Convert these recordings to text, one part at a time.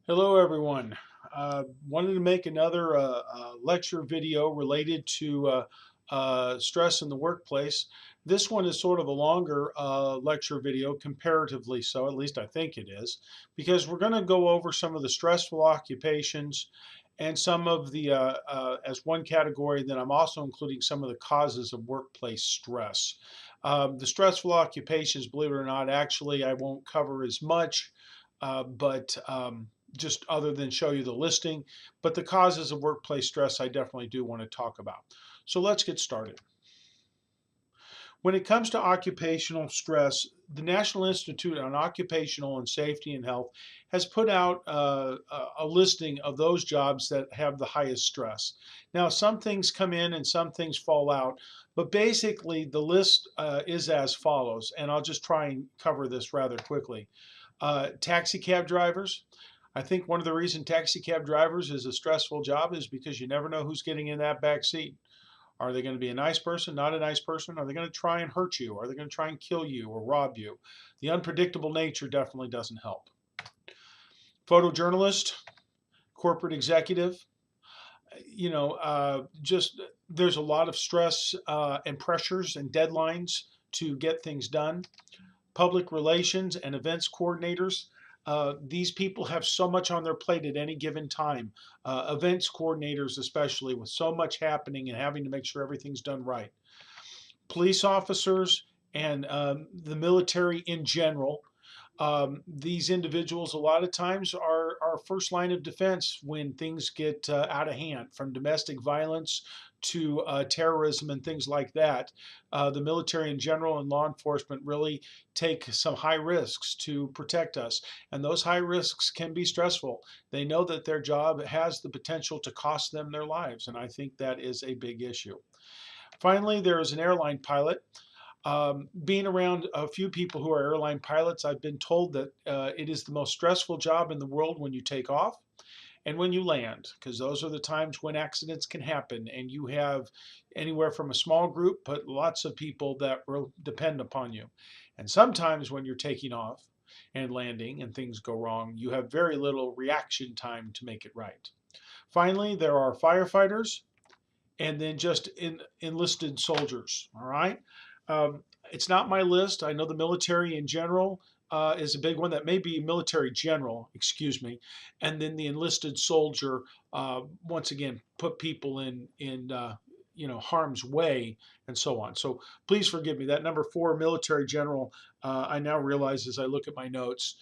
Hello, everyone. Wanted to make another lecture video related to stress in the workplace. This one is sort of a longer lecture video, comparatively so, at least I think it is, because we're going to go over some of the stressful occupations and some of the, as one category, then I'm also including some of the causes of workplace stress. The stressful occupations, believe it or not, actually I won't cover as much, but just other than show you the listing. But the causes of workplace stress, I definitely do want to talk about. So let's get started. When it comes to occupational stress, the National Institute on Occupational and Safety and Health has put out a listing of those jobs that have the highest stress. Now, some things come in and some things fall out, but basically the list is as follows, and I'll just try and cover this rather quickly. Taxi cab drivers. I think one of the reasons taxi cab drivers is a stressful job is because you never know who's getting in that back seat. Are they going to be a nice person, not a nice person? Are they going to try and hurt you? Are they going to try and kill you or rob you? The unpredictable nature definitely doesn't help. Photojournalist, corporate executive, just there's a lot of stress and pressures and deadlines to get things done. Public relations and events coordinators. These people have so much on their plate at any given time. Events coordinators, especially, with so much happening and having to make sure everything's done right. Police officers and the military in general. These individuals, a lot of times, are first line of defense when things get out of hand, from domestic violence to terrorism and things like that. The military in general and law enforcement really take some high risks to protect us, and those high risks can be stressful. They know that their job has the potential to cost them their lives, and I think that is a big issue. Finally, there is an airline pilot. Being around a few people who are airline pilots, I've been told that it is the most stressful job in the world when you take off and when you land, because those are the times when accidents can happen, and you have anywhere from a small group but lots of people that will depend upon you. And sometimes when you're taking off and landing and things go wrong, you have very little reaction time to make it right. Finally, there are firefighters, and then just enlisted soldiers. All right. It's not my list. I know the military in general is a big one. That may be military general, excuse me, and then the enlisted soldier. Once again, put people in harm's way and so on. So please forgive me. That number 4, military general, I now realize as I look at my notes,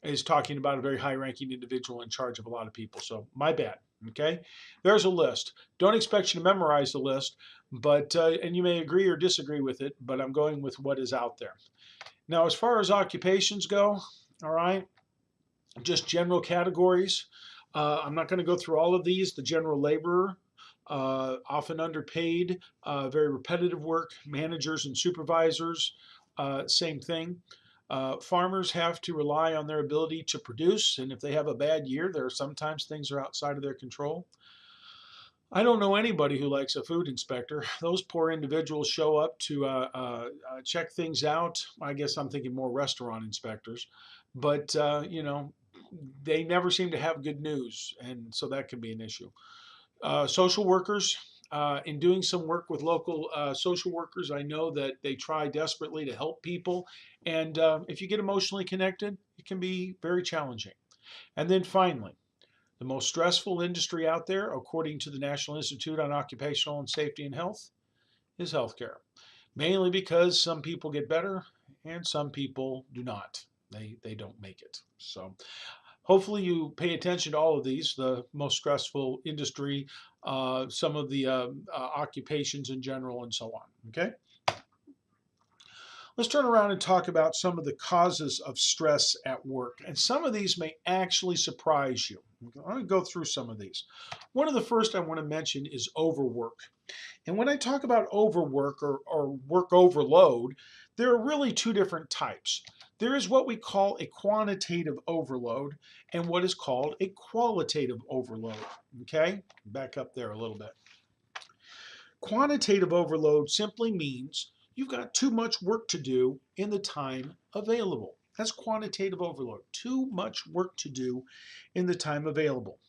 is talking about a very high-ranking individual in charge of a lot of people. So my bad. Okay, there's a list. Don't expect you to memorize the list, but and you may agree or disagree with it, but I'm going with what is out there. Now, as far as occupations go, all right, just general categories. I'm not going to go through all of these. The general laborer, often underpaid, very repetitive work. Managers and supervisors, same thing. Farmers have to rely on their ability to produce, and if they have a bad year, there are sometimes things are outside of their control. I don't know anybody who likes a food inspector. Those poor individuals show up to check things out. I guess I'm thinking more restaurant inspectors, but they never seem to have good news, and so that can be an issue. Social workers. In doing some work with local social workers, I know that they try desperately to help people, and if you get emotionally connected, it can be very challenging. And then finally, the most stressful industry out there, according to the National Institute on Occupational and Safety and Health, is healthcare. Mainly because some people get better and some people do not. They don't make it. So hopefully you pay attention to all of these, the most stressful industry, some of the occupations in general, and so on. Okay? Let's turn around and talk about some of the causes of stress at work. And some of these may actually surprise you. I'm going to go through some of these. One of the first I want to mention is overwork. And when I talk about overwork or work overload, there are really two different types. There is what we call a quantitative overload and what is called a qualitative overload. Okay? Back up there a little bit. Quantitative overload simply means you've got too much work to do in the time available. That's quantitative overload. Too much work to do in the time available.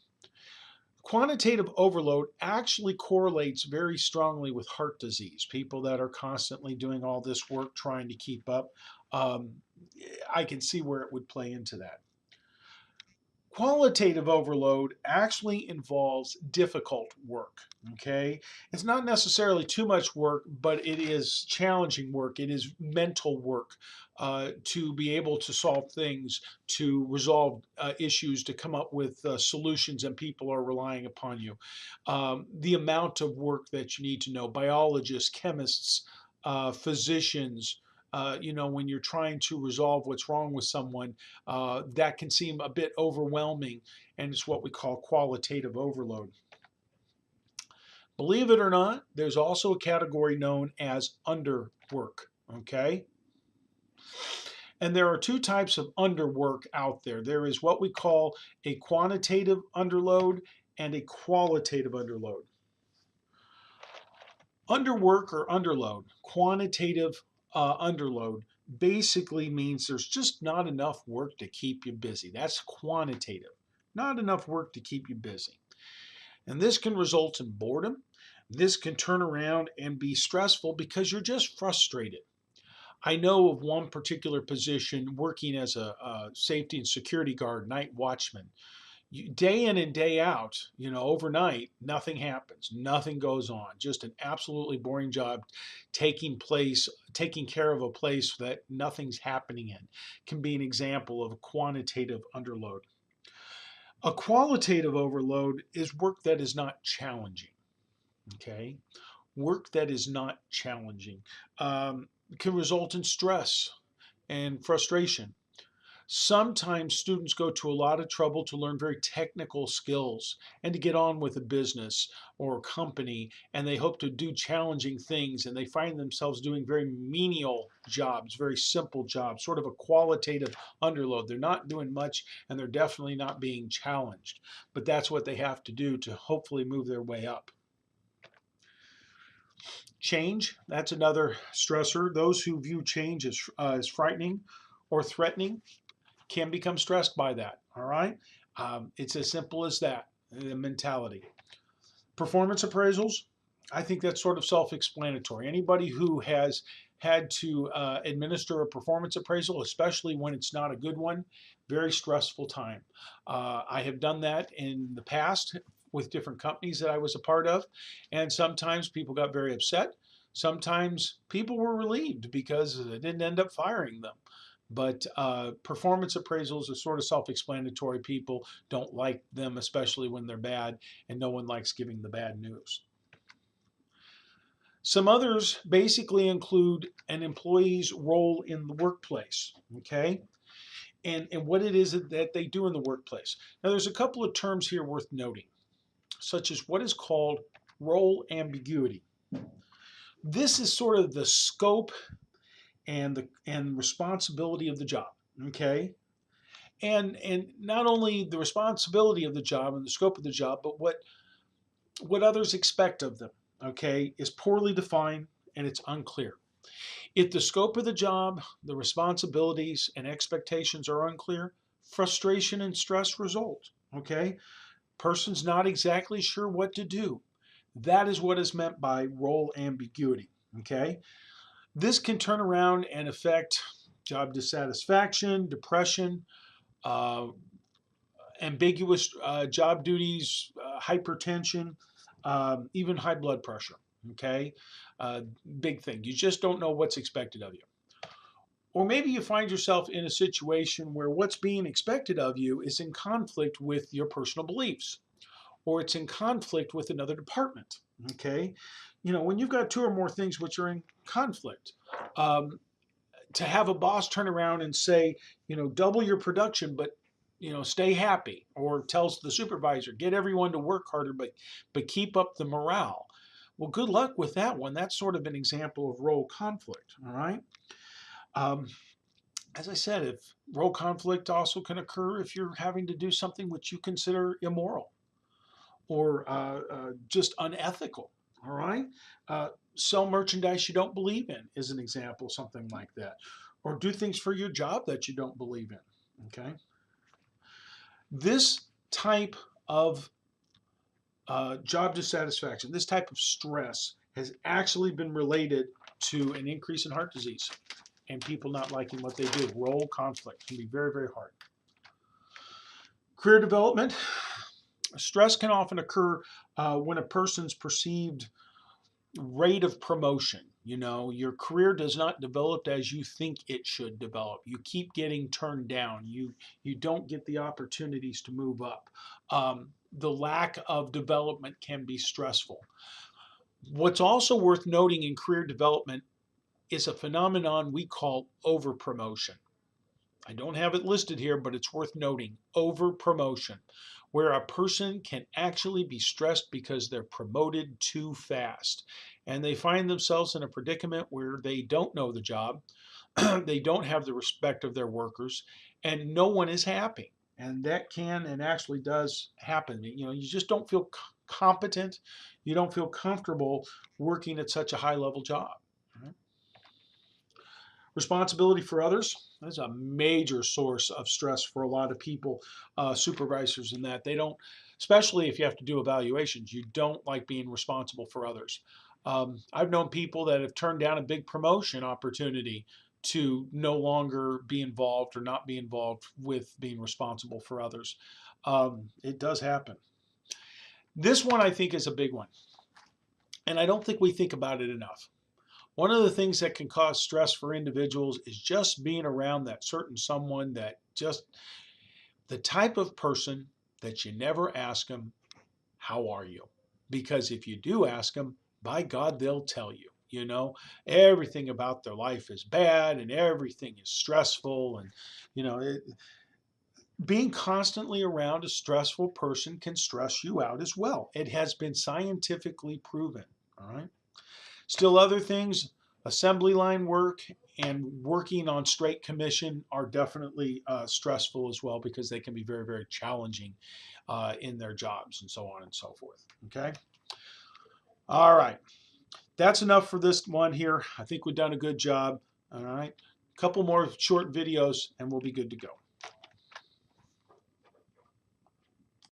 Quantitative overload actually correlates very strongly with heart disease. People that are constantly doing all this work trying to keep up, um, I can see where it would play into that. Qualitative overload actually involves difficult work. Okay, it's not necessarily too much work, but it is challenging work. It is mental work to be able to solve things, to resolve issues, to come up with solutions, and people are relying upon you. The amount of work that you need to know, biologists, chemists, physicians. When you're trying to resolve what's wrong with someone, that can seem a bit overwhelming, and it's what we call qualitative overload. Believe it or not, there's also a category known as underwork. Okay? And there are two types of underwork out there. There is what we call a quantitative underload and a qualitative underload. Underwork or underload, quantitative underload, basically means there's just not enough work to keep you busy. That's quantitative. Not enough work to keep you busy. And this can result in boredom. This can turn around and be stressful because you're just frustrated. I know of one particular position working as a safety and security guard, night watchman. Day in and day out, overnight, nothing happens, nothing goes on. Just an absolutely boring job taking care of a place that nothing's happening in. Can be an example of a quantitative underload. A qualitative overload is work that is not challenging. Okay, work that is not challenging can result in stress and frustration. Sometimes students go to a lot of trouble to learn very technical skills and to get on with a business or a company, and they hope to do challenging things, and they find themselves doing very menial jobs, very simple jobs, sort of a qualitative underload. They're not doing much, and they're definitely not being challenged, but that's what they have to do to hopefully move their way up. Change, that's another stressor. Those who view change as frightening or threatening can become stressed by that. All right. It's as simple as that, the mentality. Performance appraisals, I think that's sort of self explanatory. Anybody who has had to administer a performance appraisal, especially when it's not a good one, very stressful time. I have done that in the past with different companies that I was a part of, and sometimes people got very upset. Sometimes people were relieved because they didn't end up firing them. But performance appraisals are sort of self-explanatory. People don't like them, especially when they're bad, and no one likes giving the bad news. Some others basically include an employee's role in the workplace, okay? And what it is that they do in the workplace. Now, there's a couple of terms here worth noting, such as what is called role ambiguity. This is sort of the scope and responsibility of the job, okay? And not only the responsibility of the job and the scope of the job, but what others expect of them, okay, is poorly defined and it's unclear. If the scope of the job, the responsibilities and expectations are unclear, frustration and stress result, okay? Person's not exactly sure what to do. That is what is meant by role ambiguity, okay? This can turn around and affect job dissatisfaction, depression, uh, ambiguous job duties, hypertension, even high blood pressure. Okay, big thing. You just don't know what's expected of you. Or maybe you find yourself in a situation where what's being expected of you is in conflict with your personal beliefs, or it's in conflict with another department. Okay, when you've got two or more things which are in conflict, to have a boss turn around and say, double your production, but stay happy, or tells the supervisor, get everyone to work harder, but keep up the morale. Well, good luck with that one. That's sort of an example of role conflict. All right. Um, as I said, if role conflict also can occur if you're having to do something which you consider immoral or just unethical. All right. Sell merchandise you don't believe in is an example of something like that. or do things for your job that you don't believe in. Okay. This type of job dissatisfaction, this type of stress has actually been related to an increase in heart disease and people not liking what they do. Role conflict can be very, very hard. Career development. Stress can often occur when a person's perceived rate of promotion. You know, your career does not develop as you think it should develop. You keep getting turned down. You don't get the opportunities to move up. The lack of development can be stressful. What's also worth noting in career development is a phenomenon we call overpromotion. I don't have it listed here, but it's worth noting. Overpromotion, where a person can actually be stressed because they're promoted too fast. And they find themselves in a predicament where they don't know the job, they don't have the respect of their workers, and no one is happy. And that can and actually does happen. You know, you just don't feel competent, you don't feel comfortable working at such a high level job. Responsibility for others is a major source of stress for a lot of people, supervisors, in that they don't, especially if you have to do evaluations, you don't like being responsible for others. I've known people that have turned down a big promotion opportunity to no longer be involved or not be involved with being responsible for others. It does happen. This one I think is a big one, and I don't think we think about it enough. One of the things that can cause stress for individuals is just being around that certain someone that just, the type of person that you never ask them, how are you? Because if you do ask them, by God, they'll tell you. You know, everything about their life is bad and everything is stressful. And, you know, being constantly around a stressful person can stress you out as well. It has been scientifically proven. All right. Still, other things, assembly line work and working on straight commission are definitely stressful as well, because they can be very, very challenging in their jobs and so on and so forth. Okay. All right. That's enough for this one here. I think we've done a good job. All right. A couple more short videos and we'll be good to go.